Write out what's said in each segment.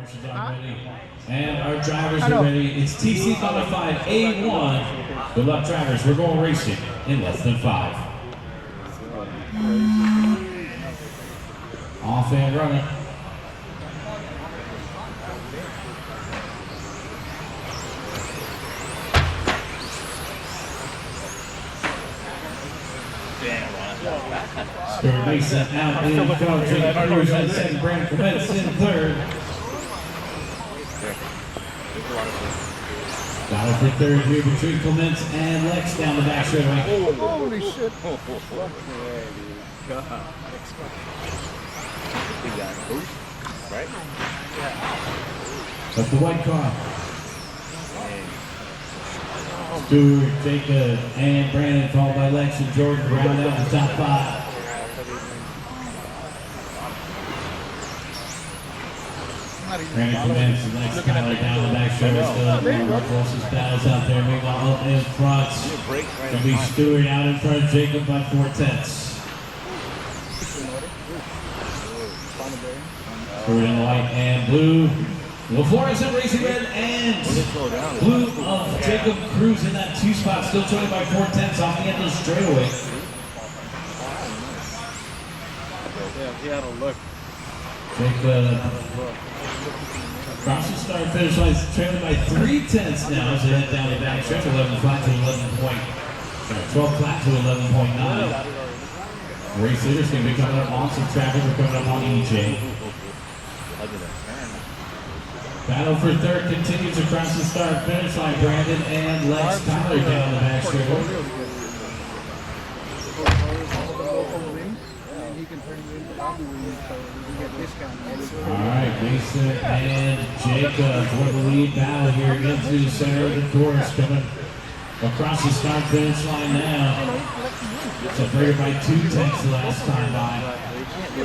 Marshals are ready, and our drivers are ready. It's TC qualified A1. Good luck, drivers. We're going racing in less than 5. Off and running. Stuart Mason out in front. Jake Cruz in second. Brandon Clements in third. Battle for third here between Clements and Lex down the back straightaway. Holy shit. Right? That's the white car. Stuart, Jacob, and Brandon, followed by Lex and Jordan, round out the top 5. Brandon Clements and Lex Tyler down the back straightaway. Still one of our closest battles out there. Meanwhile, up in front, going to be Stuart out in front of Jacob by 4/10. Stuart in white and blue. LaFlores racing red and blue of Jacob Cruz in that 2 spot, still trailing by 4/10 off the end of the straightaway. Yeah, he had a look. Jacob across the start finish line, trailing by 3/10 now as they head down the back stretch, 11 flat to 12 flat to 11.9. Race leaders going to be coming up on some traffic. We're coming up on EJ. Battle for third continues across the start finish line. Brandon and Lex Tyler down the back straightaway. Alright, Mason and Jacob for the lead battle here into the center of the course, coming across the start finish line now. Separated by 2/10 last time by.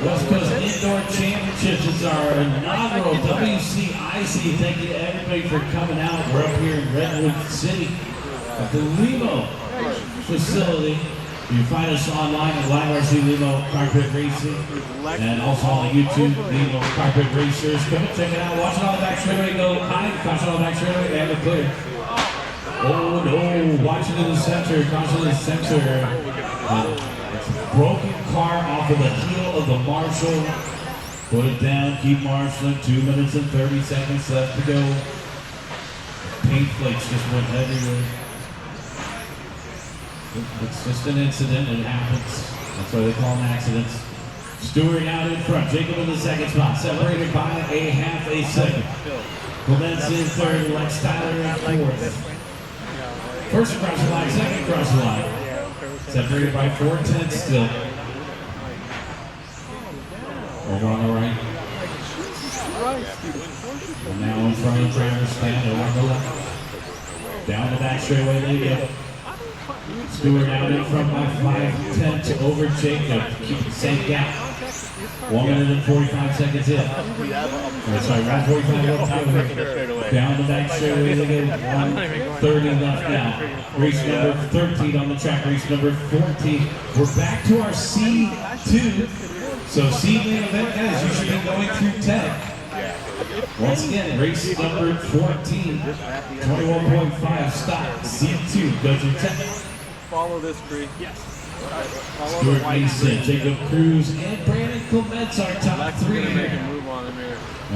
West Coast Indoor Championships is our inaugural WCIC. Thank you to everybody for coming out. We're up here in Redwood City at the LEMO facility. You can find us online at Live RC LEMO Carpet Racing and also on YouTube, LEMO Carpet Racers. Come and check it out. Watch it on the back straightaway. Go high. Caution on the back straightaway. And clear. Oh no! Watch it in the center. Caution in the center. Broken car off of the heel of the Marshall. Put it down, keep marshalling. 2 minutes and 30 seconds left to go. Paint flakes just went everywhere. It's just an incident, it happens. That's why they call them accidents. Stewart out in front, Jacob in the second spot, separated by a half a second. Clements in third, Lex Tyler in fourth. First across the line, second across the line. Separated by 4/10 still. Over on the right. And now in front of the driver's stand, over on the left. Down the back straightaway they go. Stewart out in front by 5/10 over Jacob. Keep the same gap. 1 minute and 45 seconds in. Sorry, around 45 time. Down the back straightaway they go. 1:30 left now. Race number 13 on the track. Race number 14. We're back to our C2. So C main event, guys, you should be going through 10. Once again, race number 14. 21.5 stop. C2 goes through 10. Follow this tree. Yes. Stuart Mason, Jacob Cruz, and Brandon Clements are top 3 here.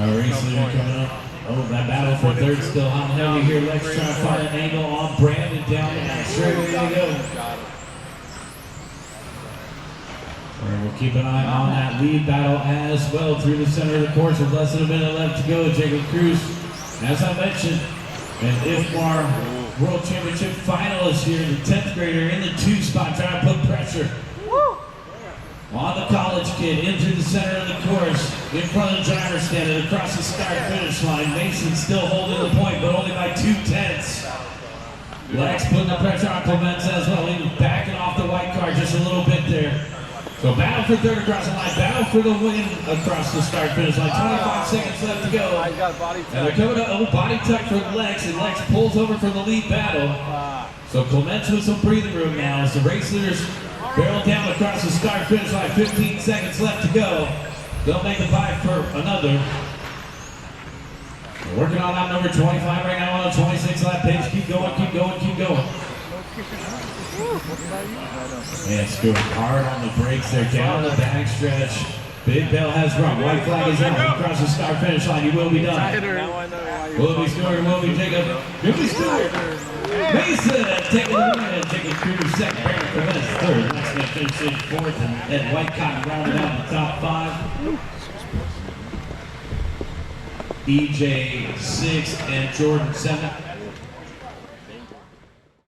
Our race leader coming up. Oh, that battle for third still hot and heavy here. Lex trying to find an angle on Brandon down the back straightaway they go. And we'll keep an eye on that lead battle as well through the center of the course with less than a minute left to go. Jacob Cruz, as I mentioned, an IFMAR World Championship finalist here, the 10th grader in the 2 spot, trying to put pressure on the college kid into the center of the course, in front of the driver's stand and across the start finish line. Mason still holding the point, but only by 2/10. Lex putting the pressure on Clements as well. He was backing off the white car just a little bit there. So battle for third across the line, battle for the win across the start finish line. 25 seconds left to go. I got body tuck. And they're coming up, body tuck for Lex, and Lex pulls over for the lead battle. So Clements with some breathing room now as the race leaders barrel down across the start finish line. 15 seconds left to go. They'll make a fight for another. Working on lap number 25 right now on a 26 lap pace. Keep going, keep going, keep going. And Stewart hard on the brakes there, down the back stretch. Big bell has run. White flag is on. Across the start finish line. You will be done. Now I know why you Will be Stewart, will be Jacob. Will be Stewart. Mason taking the win, taking through second. Barrett Clemens third. Next man finishing fourth, and White Cotton rounded out the top 5. EJ 6th and Jordan 7th.